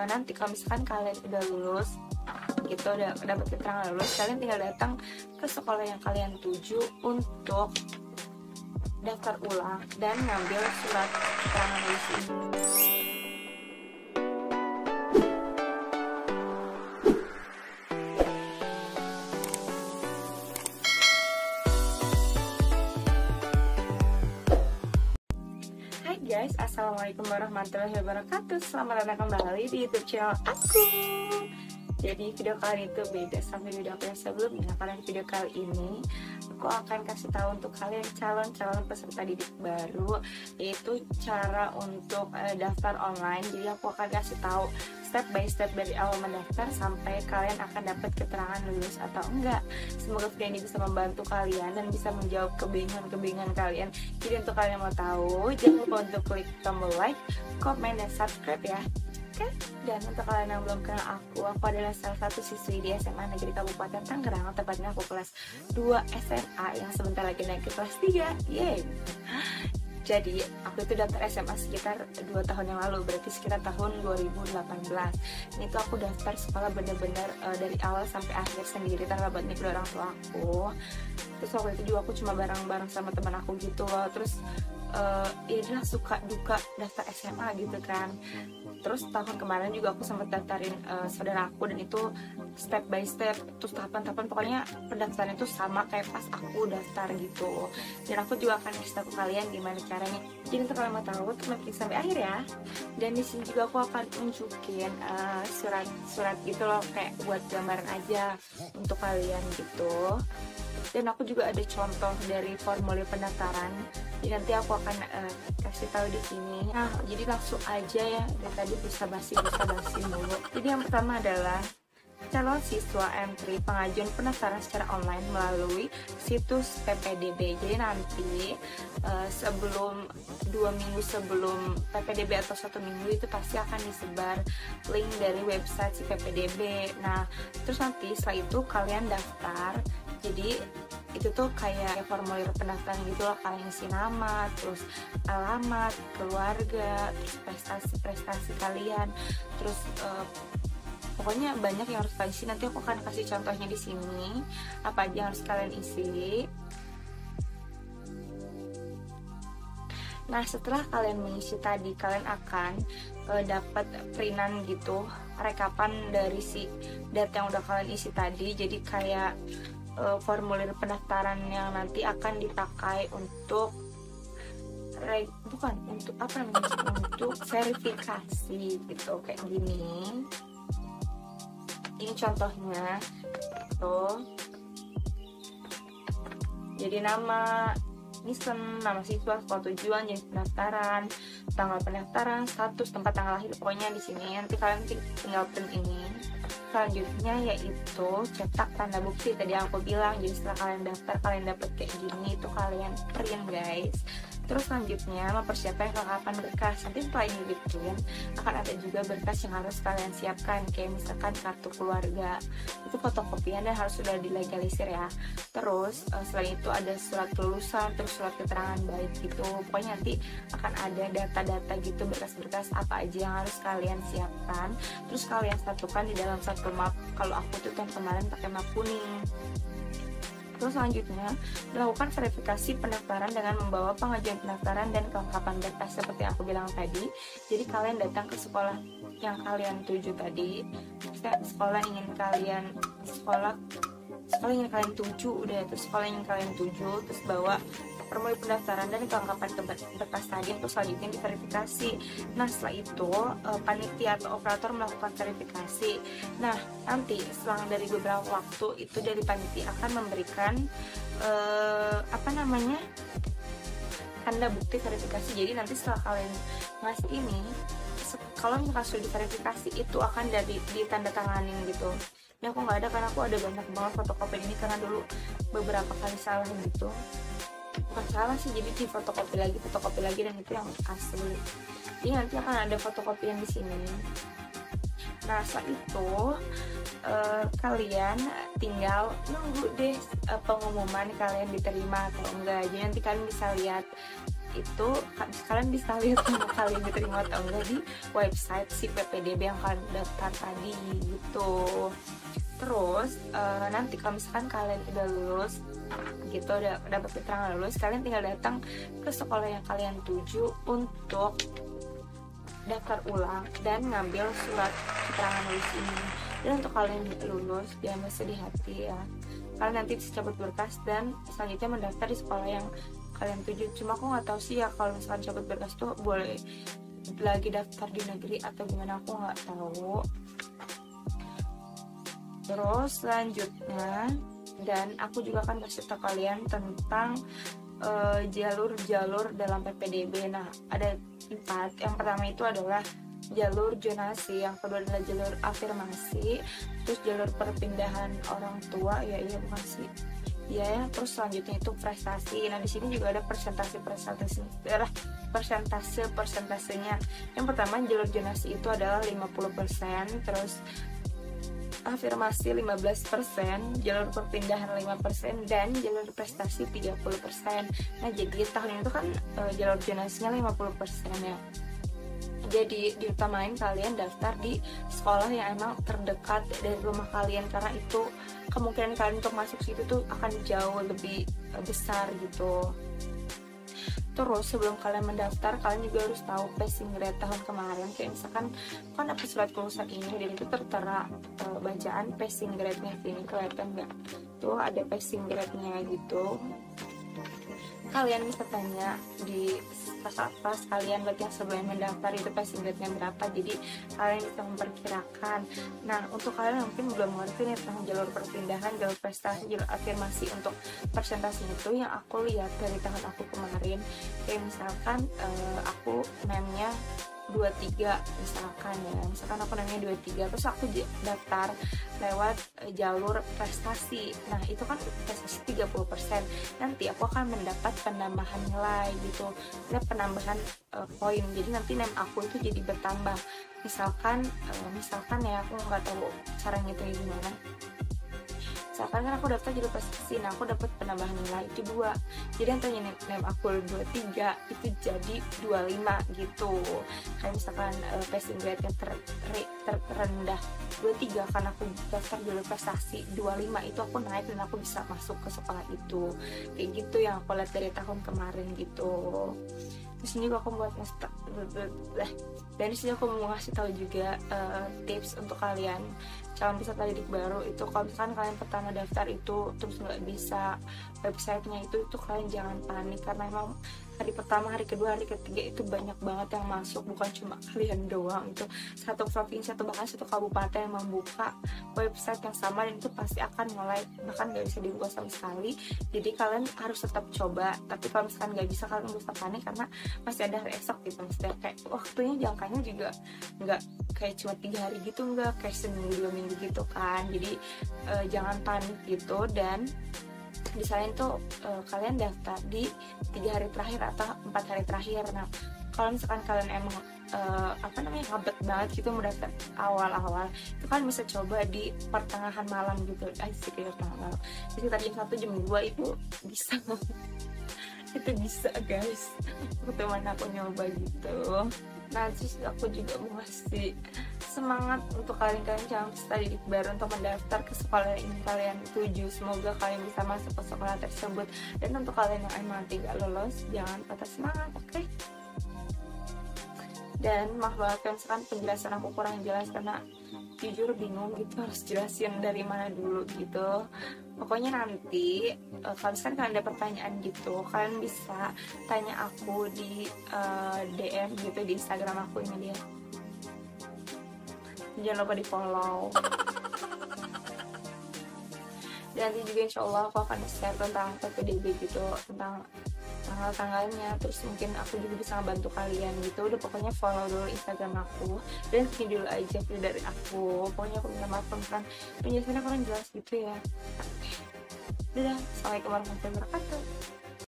nanti kalau misalkan kalian udah lulus gitu, udah dapat keterangan lulus, kalian tinggal datang ke sekolah yang kalian tuju untuk daftar ulang dan ngambil surat keterangan lulus ini. Guys, assalamualaikum warahmatullahi wabarakatuh. Selamat datang kembali di YouTube channel aku. Jadi video kali itu beda sama video aku yang sebelumnya, karena di video kali ini aku akan kasih tahu untuk kalian calon-calon peserta didik baru, yaitu cara untuk daftar online. Jadi aku akan kasih tahu step by step dari awal mendaftar sampai kalian akan dapat keterangan lulus atau enggak. Semoga video ini bisa membantu kalian dan bisa menjawab kebingungan kalian. Jadi untuk kalian yang mau tahu, jangan lupa untuk klik tombol like, komen, dan subscribe ya. Oke, dan untuk kalian yang belum kenal aku adalah salah satu siswi di SMA Negeri Kabupaten Tangerang, tepatnya aku kelas 2 SMA yang sebentar lagi naik ke kelas 3. Yeay. Jadi aku itu daftar SMA sekitar 2 tahun yang lalu, berarti sekitar tahun 2018. Ini tuh aku daftar sekolah bener-bener dari awal sampai akhir sendiri tanpa bantuan dari orang tua aku. Terus waktu itu juga aku cuma bareng-bareng sama teman aku gitu loh. Terus inilah suka duka daftar SMA gitu kan. Terus tahun kemarin juga aku sempat daftarin saudara aku, dan itu step by step, terus tahapan-tahapan, pokoknya pendaftaran itu sama kayak pas aku daftar gitu. Dan aku juga akan kasih tahu kalian gimana caranya. Jadi untuk kalian mau tahu, teman sampai akhir ya. Dan di sini juga aku akan tunjukin surat-surat gitu loh, kayak buat gambaran aja untuk kalian gitu. Dan aku juga ada contoh dari formulir pendaftaran. Jadi nanti aku akan kasih tahu di sini. Nah, jadi langsung aja ya. Dari tadi bisa basi mulu. Jadi yang pertama adalah calon siswa entry pengajuan pendaftaran secara online melalui situs PPDB. Jadi nanti sebelum 2 minggu sebelum PPDB atau 1 minggu itu pasti akan disebar link dari website si PPDB. Nah, terus nanti setelah itu kalian daftar. Jadi itu tuh kayak formulir pendaftaran gitu loh, kalian isi nama, terus alamat, keluarga, terus prestasi kalian, terus pokoknya banyak yang harus kalian isi. Nanti aku akan kasih contohnya di sini apa aja yang harus kalian isi. Nah, setelah kalian mengisi tadi, kalian akan dapat printan gitu, rekapan dari si data yang udah kalian isi tadi. Jadi kayak formulir pendaftaran yang nanti akan dipakai untuk untuk verifikasi gitu, kayak gini. Ini contohnya tuh. Jadi nama nama siswa, sekolah tujuan, jenis pendaftaran, tanggal pendaftaran, status, tempat tanggal lahir, pokoknya di sini. Nanti kalian tinggal print ini. Selanjutnya yaitu cetak tanda bukti tadi yang aku bilang. Jadi setelah kalian daftar, kalian dapat kayak gini, itu kalian print guys. Terus selanjutnya mempersiapkan kelengkapan berkas. Nanti setelah ini diprint, akan ada juga berkas yang harus kalian siapkan, kayak misalkan kartu keluarga, itu fotokopian dan harus sudah dilegalisir ya. Terus selain itu ada surat kelulusan, terus surat keterangan baik gitu. Pokoknya nanti akan ada data-data gitu, berkas-berkas apa aja yang harus kalian siapkan. Terus kalian satukan di dalam satu map. Kalau aku tuh tahun kemarin pakai map kuning. Terus selanjutnya, melakukan verifikasi pendaftaran dengan membawa pengajuan pendaftaran dan kelengkapan berkas seperti aku bilang tadi. Jadi kalian datang ke sekolah yang kalian tuju tadi, sekolah yang ingin kalian tuju, udah terus sekolah yang ingin kalian tuju, terus bawa formulir pendaftaran dan kelengkapan berkas tadi untuk selanjutnya diverifikasi. Nah, setelah itu panitia atau operator melakukan verifikasi. Nah, nanti selang dari beberapa waktu itu dari panitia akan memberikan tanda bukti verifikasi. Jadi nanti setelah kalian ngasih ini, kalau misalkan sudah diverifikasi, itu akan ditandatanganin gitu. Ini aku nggak ada karena aku ada banyak banget fotokopi ini, karena dulu beberapa kali salah gitu. Bukan salah sih, jadi di fotokopi lagi, dan itu yang asli. Jadi nanti akan ada fotokopian di sini. Nah, setelah itu kalian tinggal nunggu deh pengumuman kalian diterima atau enggak. Jadi nanti kalian bisa lihat itu kalian bisa lihat sama kalian diterima atau enggak di website si PPDB yang kalian daftar tadi gitu. Terus nanti kalau misalkan kalian udah lulus gitu, udah dapat keterangan lulus, kalian tinggal datang ke sekolah yang kalian tuju untuk daftar ulang dan ngambil surat keterangan lulus ini. Dan untuk kalian yang lulus, jangan bersedih hati ya, kalian nanti bisa cabut berkas dan selanjutnya mendaftar di sekolah yang kalian tuju. Cuma aku nggak tahu sih ya kalau misalkan cabut berkas tuh boleh lagi daftar di negeri atau gimana, aku nggak tahu. Terus selanjutnya, dan aku juga akan kasih tahu kalian tentang jalur-jalur dalam PPDB. Nah, ada 4. Yang pertama itu adalah jalur zonasi, yang kedua adalah jalur afirmasi, terus jalur perpindahan orang tua, bukan sih. Ya, terus selanjutnya itu prestasi. Nah, di sini juga ada persentasenya. Yang pertama jalur zonasi itu adalah 50%, terus afirmasi 15%, jalur perpindahan 5%, dan jalur prestasi 30%. Nah, jadi tahun ini tuh kan jalur zonasinya 50% ya. Jadi diutamain kalian daftar di sekolah yang emang terdekat dari rumah kalian, karena itu kemungkinan kalian untuk masuk situ tuh akan jauh lebih besar gitu. Terus sebelum kalian mendaftar, kalian juga harus tahu passing grade tahun kemarin. Kayak misalkan kan dapat surat kelulusan ini dan itu tertera bacaan passing grade-nya, ini kelihatan nggak? Tuh ada passing grade-nya gitu. Kalian bisa tanya di pas kalian buat yang sebelum mendaftar itu passing grade-nya berapa, jadi kalian bisa memperkirakan. Nah, untuk kalian yang mungkin belum ngerti nih tentang jalur perpindahan, jalur prestasi, jalur afirmasi untuk persentase itu, yang aku lihat dari tahun aku kemarin, kayak misalkan aku NEM-nya 23 misalkan ya, misalkan aku namanya 23, terus aku daftar lewat jalur prestasi. Nah, itu kan prestasi 30%, nanti aku akan mendapat penambahan nilai gitu, ada penambahan poin, jadi nanti NEM aku itu jadi bertambah. Misalkan ya, aku nggak tahu caranya itu gimana. Misalkan kan aku daftar jalur prestasi, nah aku dapat penambahan nilai itu 2, jadi yang tanya NEM aku 23 itu jadi 25 gitu. Kayak misalkan passing grade yang terendah 23, karena aku daftar jalur prestasi 25, itu aku naik dan aku bisa masuk ke sekolah itu. Kayak gitu yang aku lihat dari tahun kemarin gitu. Di sini juga aku buat aku mau ngasih tahu juga tips untuk kalian calon peserta didik baru itu. Kalau misalkan kalian pertama daftar itu terus nggak bisa websitenya itu kalian jangan panik, karena emang hari pertama, hari kedua, hari ketiga itu banyak banget yang masuk, bukan cuma kalian doang. Itu satu provinsi atau bahkan satu kabupaten yang membuka website yang sama, dan itu pasti akan mulai bahkan nggak bisa dibuka sama sekali. Jadi kalian harus tetap coba, tapi kalau misalkan nggak bisa, kalian nggak usah panik, karena masih ada hari esok gitu. Maksudnya kayak waktunya jangkanya juga nggak kayak cuma 3 hari gitu, nggak kayak seminggu 2 minggu gitu kan. Jadi jangan panik gitu. Dan misalnya tuh kalian daftar di 3 hari terakhir atau 4 hari terakhir. Nah, kalau misalkan kalian emang ngabet banget gitu mau daftar awal-awal, itu kan bisa coba di pertengahan malam gitu, pertengahan malam, sekitar jam 1 jam 2 itu bisa. Itu bisa guys, teman aku nyoba gitu. Nah, terus aku juga mau ngasih semangat untuk kalian calon peserta didik baru untuk mendaftar ke sekolah yang ingin kalian tuju. Semoga kalian bisa masuk ke sekolah tersebut. Dan untuk kalian yang emang tidak lolos, jangan patah semangat, oke? Dan maaf banget kan misalkan penjelasan aku kurang jelas, karena jujur bingung gitu harus jelasin dari mana dulu gitu. Pokoknya nanti kalau misalkan kalian ada pertanyaan gitu, kalian bisa tanya aku di DM gitu di Instagram aku ini dia. Jangan lupa di follow. Dan nanti juga insya Allah aku akan share tentang PPDB gitu, tentang tanggal-tanggalnya. Terus mungkin aku juga bisa bantu kalian gitu. Udah pokoknya follow dulu Instagram aku, dan ini dulu aja video dari aku. Pokoknya aku minta maaf kan penjelasannya kurang jelas gitu ya. Dadah, assalamualaikum warahmatullahi wabarakatuh.